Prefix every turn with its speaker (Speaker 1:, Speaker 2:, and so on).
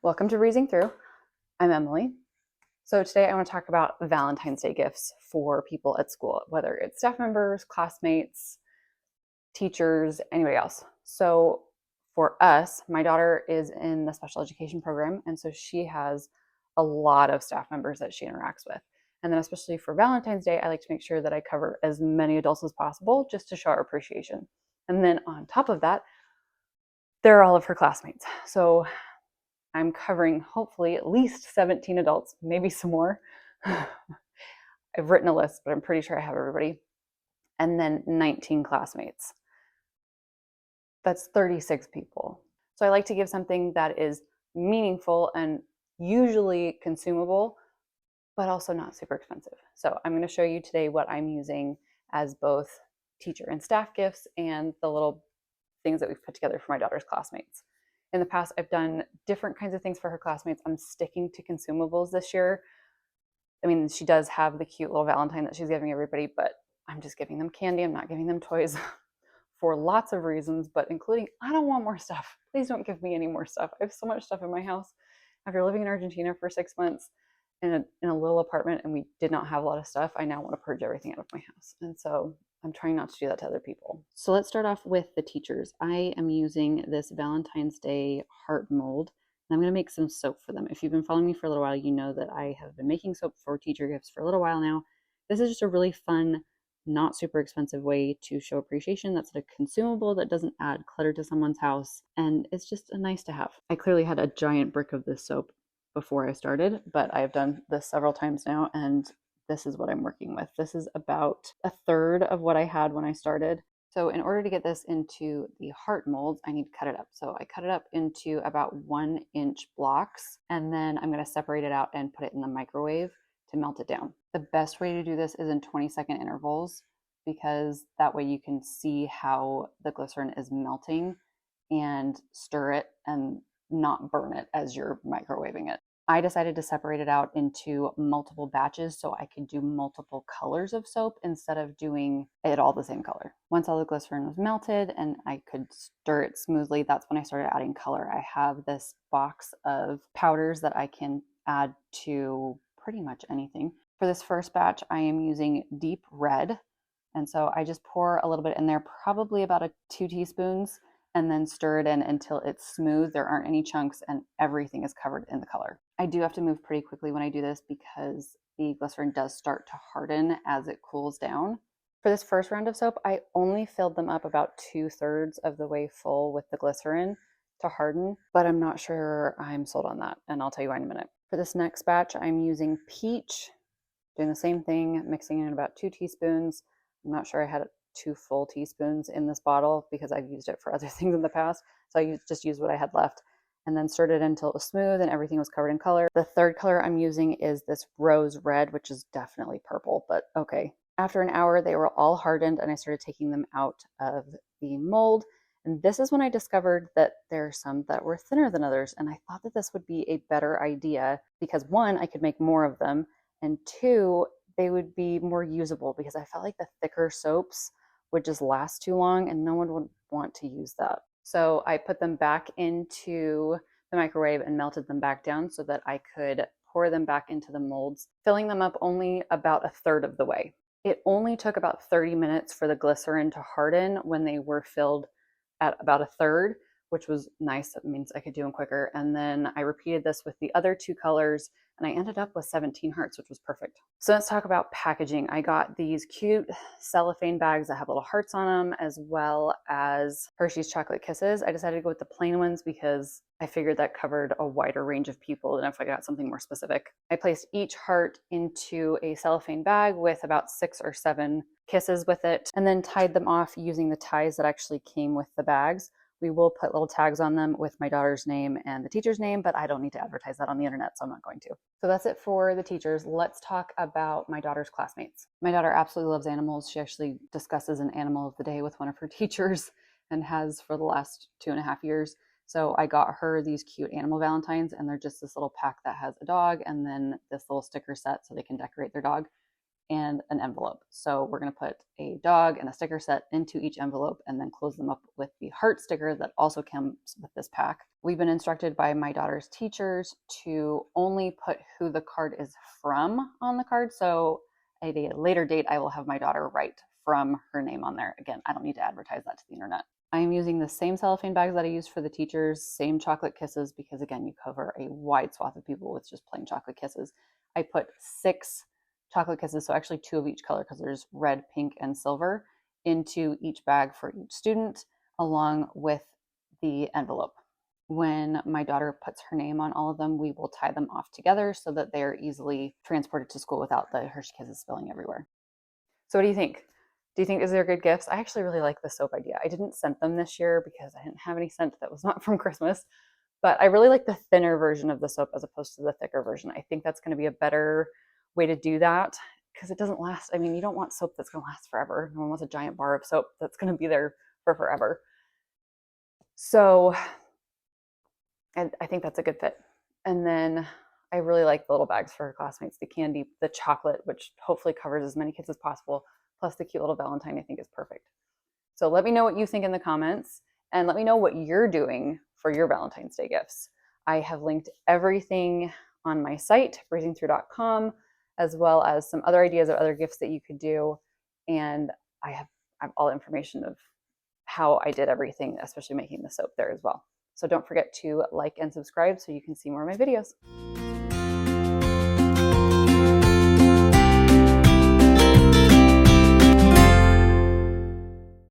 Speaker 1: Welcome to Breezing Through. I'm Emily. So today I want to talk about Valentine's Day gifts for people at school, whether it's staff members, classmates, teachers, anybody else. So for us, my daughter is in the special education program, and so she has a lot of staff members that she interacts with. And then especially for Valentine's Day, I like to make sure that I cover as many adults as possible just to show our appreciation. And then on top of that, there are all of her classmates. So I'm covering hopefully at least 17 adults, maybe some more. I've written a list, but I'm pretty sure I have everybody. And then 19 classmates. That's 36 people. So I like to give something that is meaningful and usually consumable, but also not super expensive. So I'm going to show you today what I'm using as both teacher and staff gifts and the little things that we've put together for my daughter's classmates. In the past, I've done different kinds of things for her classmates. I'm sticking to consumables this year. I mean, she does have the cute little Valentine that she's giving everybody, but I'm just giving them candy. I'm not giving them toys for lots of reasons, but including I don't want more stuff. Please don't give me any more stuff. I have so much stuff in my house. After living in Argentina for 6 months in a little apartment and we did not have a lot of stuff, I now want to purge everything out of my house. And so I'm trying not to do that to other people. So let's start off with the teachers. I am using this Valentine's Day heart mold. And I'm going to make some soap for them. If you've been following me for a little while, you know that I have been making soap for teacher gifts for a little while now. This is just a really fun, not super expensive way to show appreciation. That's a consumable that doesn't add clutter to someone's house. And it's just a nice to have. I clearly had a giant brick of this soap before I started, but I've done this several times now, and this is what I'm working with. This is about a third of what I had when I started. So in order to get this into the heart molds, I need to cut it up. So I cut it up into about 1-inch blocks, and then I'm going to separate it out and put it in the microwave to melt it down. The best way to do this is in 20-second intervals, because that way you can see how the glycerin is melting and stir it and not burn it as you're microwaving it. I decided to separate it out into multiple batches so I could do multiple colors of soap instead of doing it all the same color. Once all the glycerin was melted and I could stir it smoothly, that's when I started adding color. I have this box of powders that I can add to pretty much anything. For this first batch, I am using deep red. And so I just pour a little bit in there, probably about 2 teaspoons, and then stir it in until it's smooth. There aren't any chunks and everything is covered in the color. I do have to move pretty quickly when I do this because the glycerin does start to harden as it cools down. For this first round of soap, I only filled them up about 2/3 of the way full with the glycerin to harden, but I'm not sure I'm sold on that, and I'll tell you why in a minute. For this next batch, I'm using peach, doing the same thing, mixing in about 2 teaspoons. I'm not sure I had 2 full teaspoons in this bottle because I've used it for other things in the past. So I just used what I had left and then stirred it until it was smooth and everything was covered in color. The third color I'm using is this rose red, which is definitely purple, but okay. After an hour, they were all hardened and I started taking them out of the mold. And this is when I discovered that there are some that were thinner than others. And I thought that this would be a better idea because 1, I could make more of them, and 2, they would be more usable because I felt like the thicker soaps would just last too long and no one would want to use that. So I put them back into the microwave and melted them back down so that I could pour them back into the molds, filling them up only about 1/3 of the way. It only took about 30 minutes for the glycerin to harden when they were filled at about 1/3, which was nice. That means I could do them quicker. And then I repeated this with the other 2 colors and I ended up with 17 hearts, which was perfect. So let's talk about packaging. I got these cute cellophane bags that have little hearts on them, as well as Hershey's Chocolate Kisses. I decided to go with the plain ones because I figured that covered a wider range of people than if I got something more specific. I placed each heart into a cellophane bag with about 6 or 7 kisses with it, and then tied them off using the ties that actually came with the bags. We will put little tags on them with my daughter's name and the teacher's name, but I don't need to advertise that on the internet, so I'm not going to. So that's it for the teachers. Let's talk about my daughter's classmates. My daughter absolutely loves animals. She actually discusses an animal of the day with one of her teachers and has for the last 2.5 years. So I got her these cute animal Valentines, and they're just this little pack that has a dog and then this little sticker set so they can decorate their dog. and an envelope. So we're going to put a dog and a sticker set into each envelope and then close them up with the heart sticker that also comes with this pack. We've been instructed by my daughter's teachers to only put who the card is from on the card. So at a later date, I will have my daughter write from her name on there. Again, I don't need to advertise that to the internet. I am using the same cellophane bags that I used for the teachers, same chocolate kisses, because again, you cover a wide swath of people with just plain chocolate kisses. I put 6 chocolate kisses, so actually 2 of each color, because there's red, pink, and silver, into each bag for each student, along with the envelope. When my daughter puts her name on all of them, we will tie them off together so that they are easily transported to school without the Hershey Kisses spilling everywhere. So what do you think? Do you think these are good gifts? I actually really like the soap idea. I didn't scent them this year because I didn't have any scent that was not from Christmas, but I really like the thinner version of the soap as opposed to the thicker version. I think that's going to be a better way to do that because it doesn't last. I mean, you don't want soap that's going to last forever. No one wants a giant bar of soap that's going to be there for forever. So I think that's a good fit. And then I really like the little bags for her classmates, the candy, the chocolate, which hopefully covers as many kids as possible, plus the cute little Valentine I think is perfect. So let me know what you think in the comments and let me know what you're doing for your Valentine's Day gifts. I have linked everything on my site, breezingthrough.com, as well as some other ideas of other gifts that you could do. And I have all the information of how I did everything, especially making the soap there as well. So don't forget to like and subscribe so you can see more of my videos.